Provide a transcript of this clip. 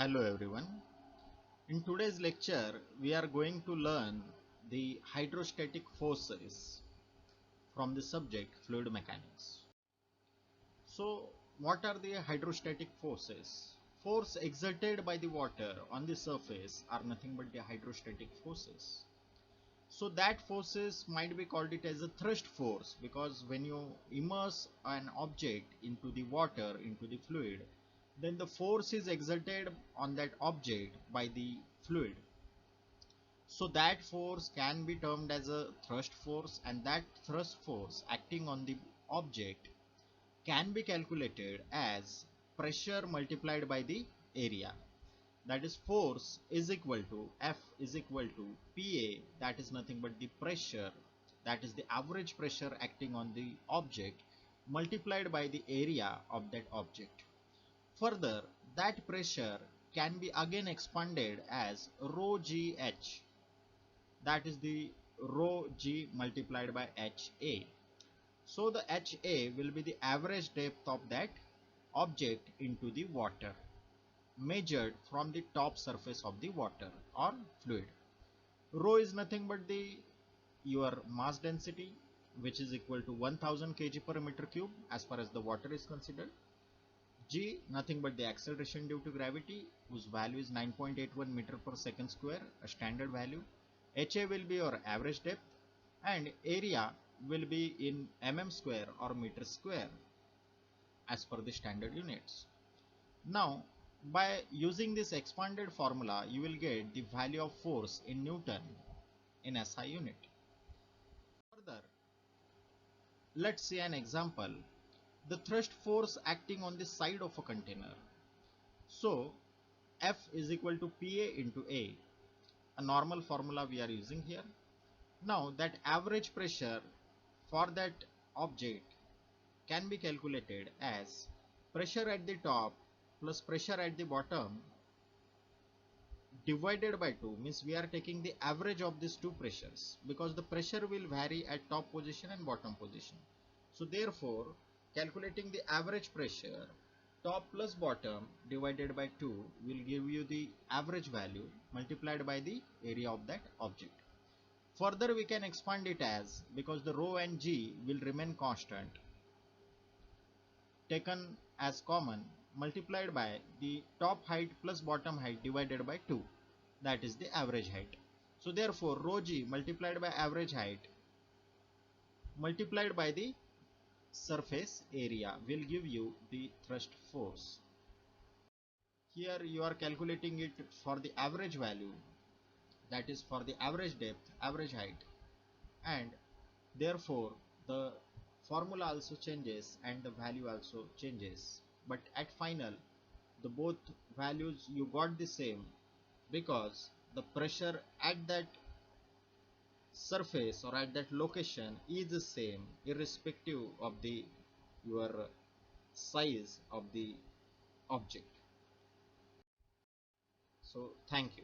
Hello everyone. In today's lecture, we are going to learn the hydrostatic forces from the subject fluid mechanics. So, what are the hydrostatic forces? Force exerted by the water on the surface are nothing but the hydrostatic forces. So that forces might be called it as a thrust force because when you immerse an object into the water, into the fluid, then the force is exerted on that object by the fluid. So that force can be termed as a thrust force, and that thrust force acting on the object can be calculated as pressure multiplied by the area. That is, force is equal to F is equal to PA, that is nothing but the pressure, that is the average pressure acting on the object, multiplied by the area of that object. Further, that pressure can be again expanded as rho GH, that is the rho G multiplied by HA. So the HA will be the average depth of that object into the water, measured from the top surface of the water or fluid. Rho is nothing but the your mass density, which is equal to 1000 kg per meter cube as far as the water is considered. G nothing but the acceleration due to gravity, whose value is 9.81 meter per second square, a standard value. HA will be your average depth, and area will be in mm square or meter square as per the standard units. Now, by using this expanded formula, you will get the value of force in Newton in SI unit. Further, let's see an example. The thrust force acting on the side of a container. So, F is equal to PA into a normal formula we are using here. Now, that average pressure for that object can be calculated as pressure at the top plus pressure at the bottom divided by 2, means we are taking the average of these two pressures because the pressure will vary at top position and bottom position. So therefore, calculating the average pressure, top plus bottom divided by 2 will give you the average value multiplied by the area of that object. Further, we can expand it as, because the rho and G will remain constant, taken as common, multiplied by the top height plus bottom height divided by 2, that is the average height. So therefore, rho G multiplied by average height multiplied by the surface area will give you the thrust force. Here you are calculating it for the average value, that is for the average depth, average height, and therefore the formula also changes and the value also changes, but at final the both values you got the same because the pressure at that surface or at that location is the same irrespective of the your size of the object. So thank you.